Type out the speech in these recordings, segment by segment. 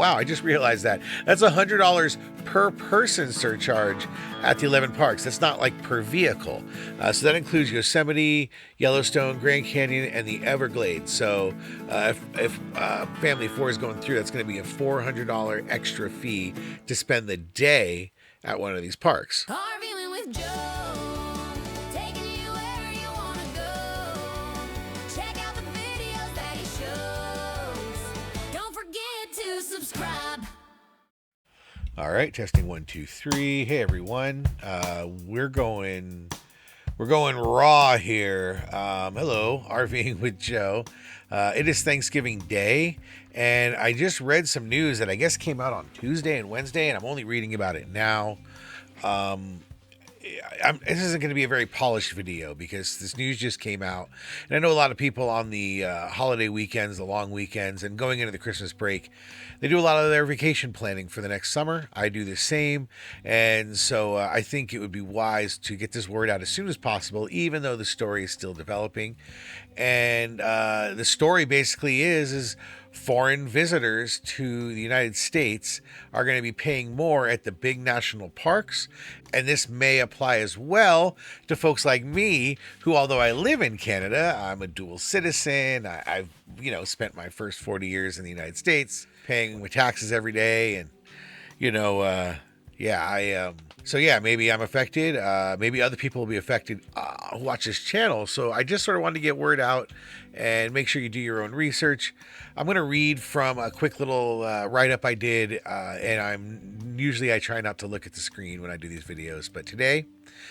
wow, I just realized that. That's $100 per person surcharge at the 11 parks. That's not like per vehicle. So that includes Yosemite, Yellowstone, Grand Canyon, and the Everglades. So if family of 4 is going through, that's going to be a $400 extra fee to spend the day at one of these parks. RVing with Joe, taking you where you want to go. Check out the videos that he shows. Don't forget to subscribe. All right, testing 1, 2, 3. Hey everyone, we're going raw here. Hello, RVing with Joe. It is Thanksgiving Day, and I just read some news that I guess came out on Tuesday and Wednesday, and I'm only reading about it now. This isn't going to be a very polished video because this news just came out, and I know a lot of people on the holiday weekends, the long weekends, and going into the Christmas break, they do a lot of their vacation planning for the next summer. I do the same, and so I think it would be wise to get this word out as soon as possible, even though the story is still developing. And the story basically is foreign visitors to the United States are going to be paying more at the big national parks, and this may apply as well to folks like me who, although I live in Canada, I'm a dual citizen. I've spent my first 40 years in the United States paying my taxes every day, and so maybe I'm affected. Maybe other people will be affected who watch this channel. So I just sort of wanted to get word out and make sure you do your own research. I'm going to read from a quick little write-up I did, and I try not to look at the screen when I do these videos, but today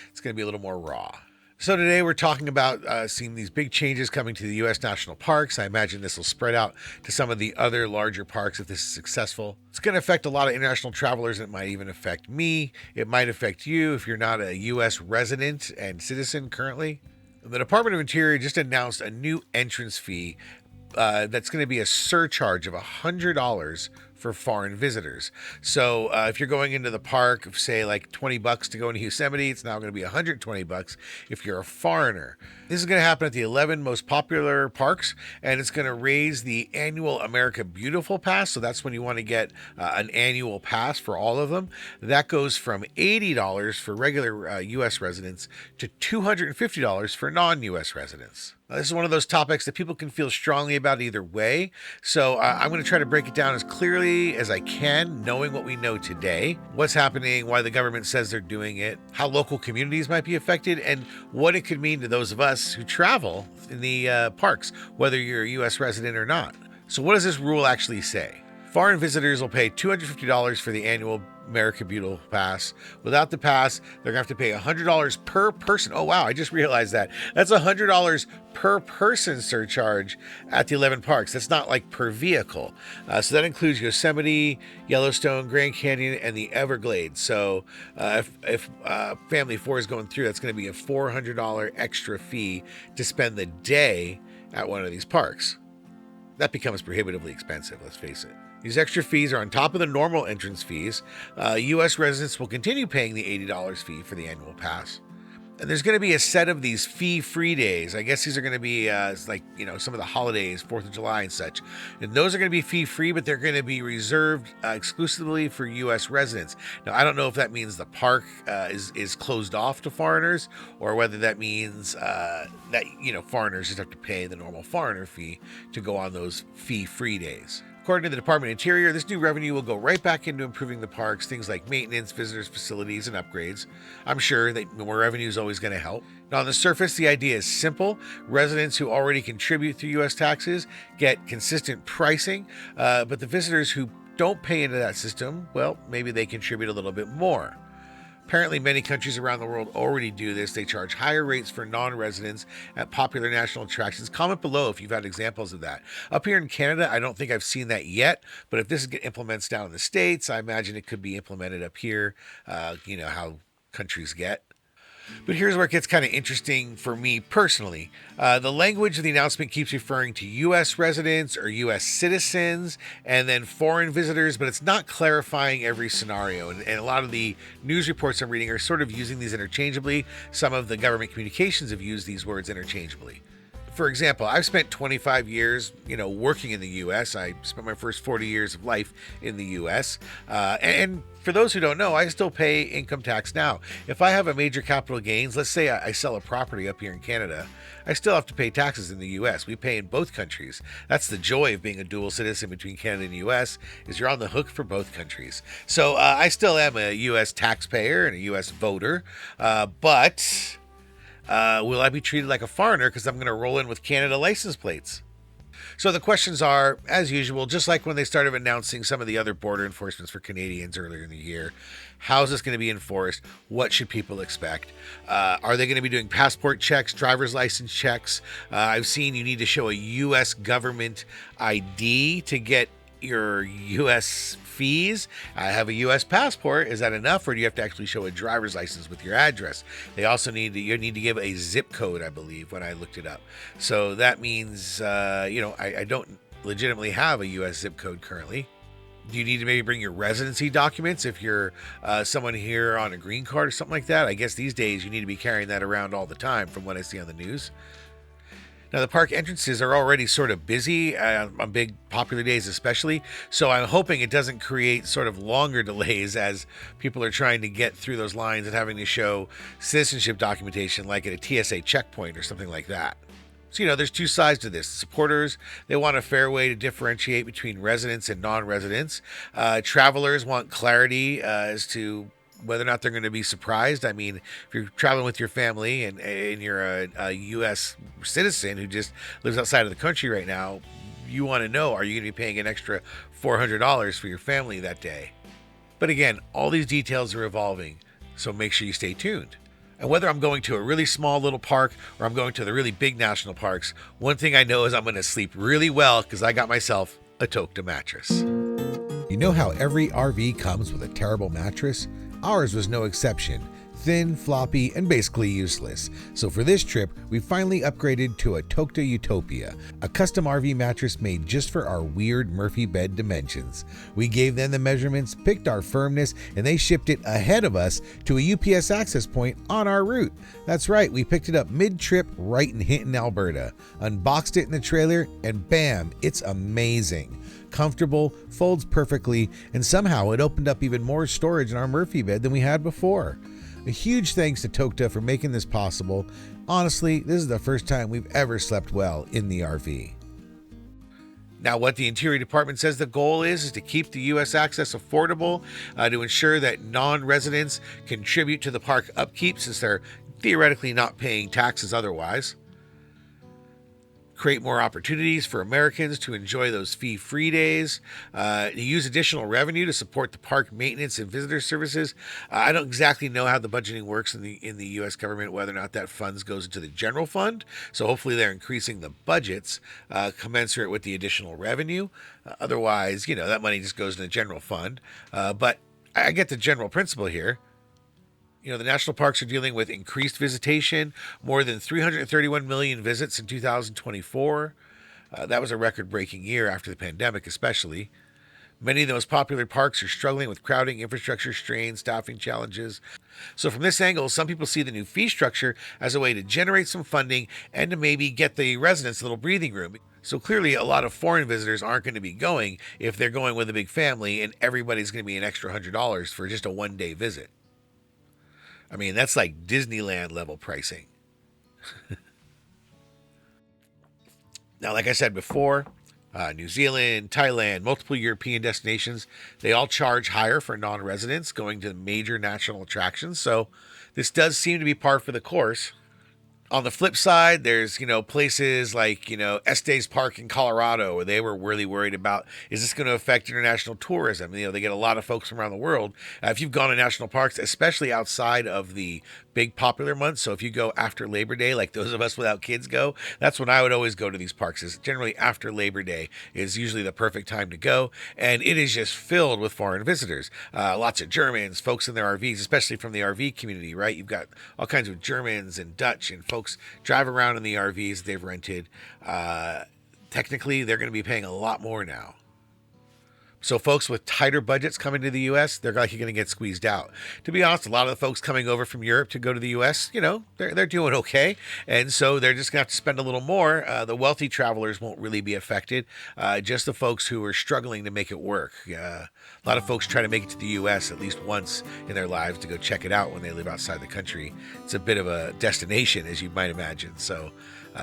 it's going to be a little more raw. So today we're talking about seeing these big changes coming to the U.S. national parks. I imagine this will spread out to some of the other larger parks if this is successful. It's going to affect a lot of international travelers. It might even affect me. It might affect you if you're not a U.S. resident and citizen currently. The Department of Interior just announced a new entrance fee that's going to be a surcharge of $100 for foreign visitors. So if you're going into the park, say like $20 to go into Yosemite, it's now going to be $120 if you're a foreigner. This is going to happen at the 11 most popular parks, and it's going to raise the annual America Beautiful Pass. So that's when you want to get an annual pass for all of them. That goes from $80 for regular U.S. residents to $250 for non-U.S. residents. This is one of those topics that people can feel strongly about either way. So I'm going to try to break it down as clearly as I can, knowing what we know today, what's happening, why the government says they're doing it, how local communities might be affected, and what it could mean to those of us who travel in the parks, whether you're a U.S. resident or not. So what does this rule actually say? Foreign visitors will pay $250 for the annual America Beautiful Pass. Without the pass, they're going to have to pay $100 per person. Oh, wow, I just realized that. That's $100 per person surcharge at the 11 parks. That's not like per vehicle. So that includes Yosemite, Yellowstone, Grand Canyon, and the Everglades. So if family of 4 is going through, that's going to be a $400 extra fee to spend the day at one of these parks. That becomes prohibitively expensive, let's face it. These extra fees are on top of the normal entrance fees. U.S. residents will continue paying the $80 fee for the annual pass. And there's going to be a set of these fee-free days. I guess these are going to be some of the holidays, 4th of July and such. And those are going to be fee-free, but they're going to be reserved exclusively for U.S. residents. Now, I don't know if that means the park is closed off to foreigners, or whether that means that foreigners just have to pay the normal foreigner fee to go on those fee-free days. According to the Department of Interior, this new revenue will go right back into improving the parks, things like maintenance, visitors, facilities, and upgrades. I'm sure that more revenue is always going to help. Now, on the surface, the idea is simple. Residents who already contribute through U.S. taxes get consistent pricing, but the visitors who don't pay into that system, well, maybe they contribute a little bit more. Apparently, many countries around the world already do this. They charge higher rates for non-residents at popular national attractions. Comment below if you've had examples of that. Up here in Canada, I don't think I've seen that yet, but if this implements down in the States, I imagine it could be implemented up here, how countries get. But here's where it gets kind of interesting for me personally. The language of the announcement keeps referring to U.S. residents or U.S. citizens and then foreign visitors, but it's not clarifying every scenario. And a lot of the news reports I'm reading are sort of using these interchangeably. Some of the government communications have used these words interchangeably. For example, I've spent 25 years, working in the U.S. I spent my first 40 years of life in the U.S. And for those who don't know, I still pay income tax now. If I have a major capital gains, let's say I sell a property up here in Canada, I still have to pay taxes in the U.S. We pay in both countries. That's the joy of being a dual citizen between Canada and the U.S. is you're on the hook for both countries. So I still am a U.S. taxpayer and a U.S. voter, but will I be treated like a foreigner because I'm going to roll in with Canada license plates? So the questions are, as usual, just like when they started announcing some of the other border enforcements for Canadians earlier in the year. How is this going to be enforced? What should people expect? Are they going to be doing passport checks, driver's license checks? I've seen you need to show a U.S. government ID to get your U.S. fees. I have a U.S. passport. Is that enough, or do you have to actually show a driver's license with your address? They also you need to give a zip code, I believe, when I looked it up. So that means, I don't legitimately have a U.S. zip code currently. Do you need to maybe bring your residency documents if you're someone here on a green card or something like that? I guess these days you need to be carrying that around all the time from what I see on the news. Now, the park entrances are already sort of busy on big popular days especially, so I'm hoping it doesn't create sort of longer delays as people are trying to get through those lines and having to show citizenship documentation like at a TSA checkpoint or something like that. So, there's two sides to this. Supporters, they want a fair way to differentiate between residents and non-residents. Travelers want clarity as to whether or not they're going to be surprised. I mean, if you're traveling with your family and you're a U.S. citizen who just lives outside of the country right now, you want to know, are you going to be paying an extra $400 for your family that day? But again, all these details are evolving, so make sure you stay tuned. And whether I'm going to a really small little park or I'm going to the really big national parks, one thing I know is I'm going to sleep really well because I got myself a Tokta mattress. You know how every RV comes with a terrible mattress? Ours was no exception. Thin, floppy, and basically useless. So for this trip, we finally upgraded to a Tokta Utopia, a custom RV mattress made just for our weird Murphy bed dimensions. We gave them the measurements, picked our firmness, and they shipped it ahead of us to a UPS access point on our route. That's right, we picked it up mid-trip right in Hinton, Alberta, unboxed it in the trailer, and bam, it's amazing. Comfortable, folds perfectly, and somehow it opened up even more storage in our Murphy bed than we had before. A huge thanks to Tokta for making this possible. Honestly, this is the first time we've ever slept well in the RV. Now, what the Interior Department says the goal is to keep the U.S. access affordable, to ensure that non-residents contribute to the park upkeep since they're theoretically not paying taxes otherwise. Create more opportunities for Americans to enjoy those fee-free days, to use additional revenue to support the park maintenance and visitor services. I don't exactly know how the budgeting works in the U.S. government, whether or not that funds goes into the general fund. So hopefully they're increasing the budgets commensurate with the additional revenue. Otherwise, that money just goes in the general fund. But I get the general principle here. The national parks are dealing with increased visitation, more than 331 million visits in 2024. That was a record-breaking year after the pandemic, especially. Many of the most popular parks are struggling with crowding, infrastructure strains, staffing challenges. So from this angle, some people see the new fee structure as a way to generate some funding and to maybe get the residents a little breathing room. So clearly a lot of foreign visitors aren't going to be going if they're going with a big family and everybody's going to be an extra $100 for just a one-day visit. I mean, that's like Disneyland level pricing. Now, like I said before, New Zealand, Thailand, multiple European destinations, they all charge higher for non-residents going to major national attractions. So this does seem to be par for the course. On the flip side, there's, places like, Estes Park in Colorado where they were really worried about, is this going to affect international tourism? They get a lot of folks from around the world. If you've gone to national parks, especially outside of the big popular months, so if you go after Labor Day, like those of us without kids go, that's when I would always go to these parks. Is generally after Labor Day is usually the perfect time to go. And it is just filled with foreign visitors. Lots of Germans, folks in their RVs, especially from the RV community, right? You've got all kinds of Germans and Dutch and folks drive around in the RVs they've rented. Technically, they're going to be paying a lot more now. So folks with tighter budgets coming to the U.S., they're likely going to get squeezed out. To be honest, a lot of the folks coming over from Europe to go to the U.S., they're doing okay, and so they're just going to have to spend a little more. The wealthy travelers won't really be affected. Just the folks who are struggling to make it work. A lot of folks try to make it to the U.S. at least once in their lives to go check it out when they live outside the country. It's a bit of a destination, as you might imagine. So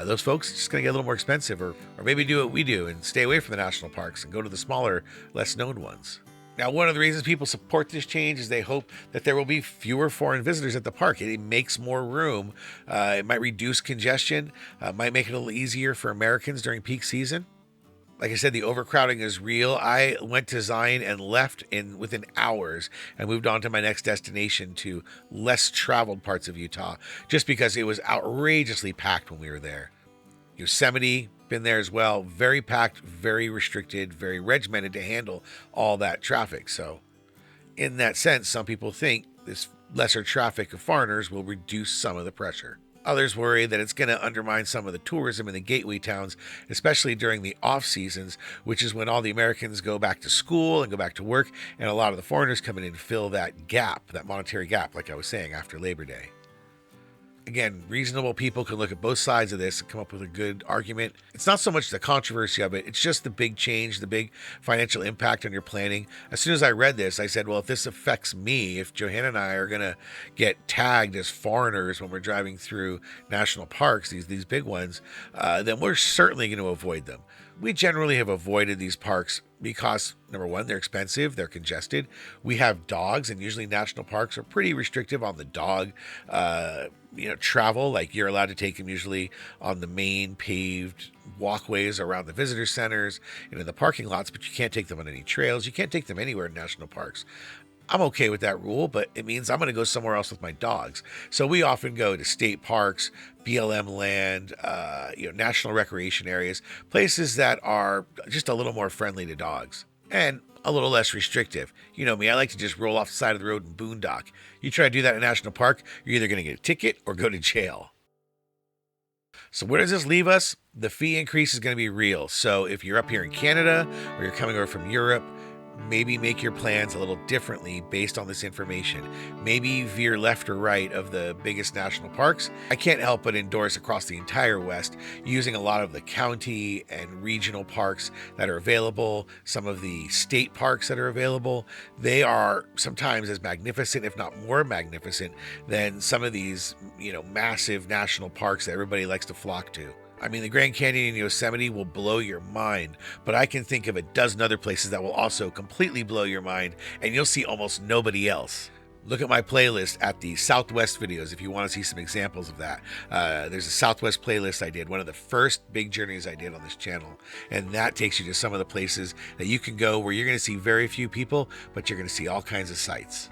those folks are just going to get a little more expensive, or maybe do what we do and stay away from the national parks and go to the smaller, less known ones. Now, one of the reasons people support this change is they hope that there will be fewer foreign visitors at the park. It makes more room. It might reduce congestion, might make it a little easier for Americans during peak season. Like I said, the overcrowding is real. I went to Zion and left within hours and moved on to my next destination to less traveled parts of Utah, just because it was outrageously packed when we were there. Yosemite, been there as well. Very packed, very restricted, very regimented to handle all that traffic. So in that sense, some people think this lesser traffic of foreigners will reduce some of the pressure. Others worry that it's going to undermine some of the tourism in the gateway towns, especially during the off seasons, which is when all the Americans go back to school and go back to work, and a lot of the foreigners come in and fill that gap, that monetary gap, like I was saying, after Labor Day. Again, reasonable people can look at both sides of this and come up with a good argument. It's not so much the controversy of it, it's just the big change, the big financial impact on your planning. As soon as I read this, I said, well, if this affects me, if Johanna and I are going to get tagged as foreigners when we're driving through national parks, these big ones, then we're certainly going to avoid them. We generally have avoided these parks because, number one, they're expensive, they're congested. We have dogs, and usually national parks are pretty restrictive on the dog travel. Like, you're allowed to take them usually on the main paved walkways around the visitor centers and in the parking lots, but you can't take them on any trails. You can't take them anywhere in national parks. I'm okay with that rule, but it means I'm going to go somewhere else with my dogs. So we often go to state parks, BLM land, national recreation areas, places that are just a little more friendly to dogs and a little less restrictive. You know me, I like to just roll off the side of the road and boondock. You try to do that in a national park, you're either going to get a ticket or go to jail. So where does this leave us? The fee increase is going to be real. So if you're up here in Canada or you're coming over from Europe, maybe make your plans a little differently based on this information. Maybe veer left or right of the biggest national parks. I can't help but endorse across the entire West using a lot of the county and regional parks that are available, some of the state parks that are available. They are sometimes as magnificent, if not more magnificent, than some of these, massive national parks that everybody likes to flock to. I mean, the Grand Canyon in Yosemite will blow your mind, but I can think of a dozen other places that will also completely blow your mind, and you'll see almost nobody else. Look at my playlist at the Southwest videos if you want to see some examples of that. There's a Southwest playlist I did, one of the first big journeys I did on this channel, and that takes you to some of the places that you can go where you're going to see very few people, but you're going to see all kinds of sights.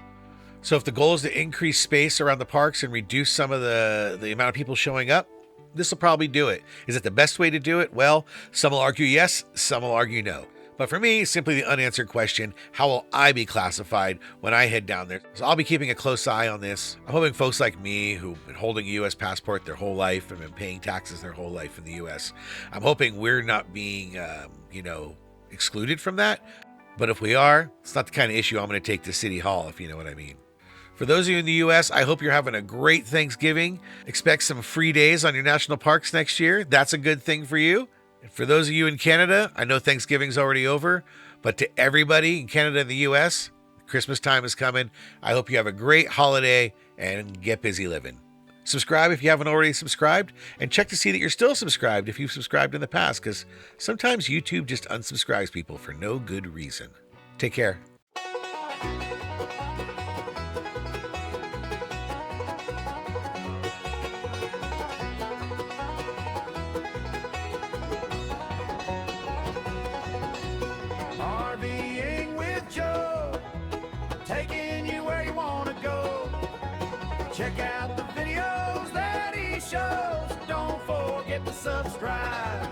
So if the goal is to increase space around the parks and reduce some of the amount of people showing up, this will probably do it. Is it the best way to do it? Well, some will argue yes, some will argue no. But for me, simply the unanswered question, how will I be classified when I head down there? So I'll be keeping a close eye on this. I'm hoping folks like me who've been holding a U.S. passport their whole life and been paying taxes their whole life in the U.S., I'm hoping we're not being, excluded from that. But if we are, it's not the kind of issue I'm going to take to City Hall, if you know what I mean. For those of you in the U.S., I hope you're having a great Thanksgiving. Expect some free days on your national parks next year. That's a good thing for you. And for those of you in Canada, I know Thanksgiving's already over, but to everybody in Canada and the U.S., Christmas time is coming. I hope you have a great holiday and get busy living. Subscribe if you haven't already subscribed, and check to see that you're still subscribed if you've subscribed in the past, because sometimes YouTube just unsubscribes people for no good reason. Take care. RVing with Joe, taking you where you want to go. Check out the videos that he shows. Don't forget to subscribe.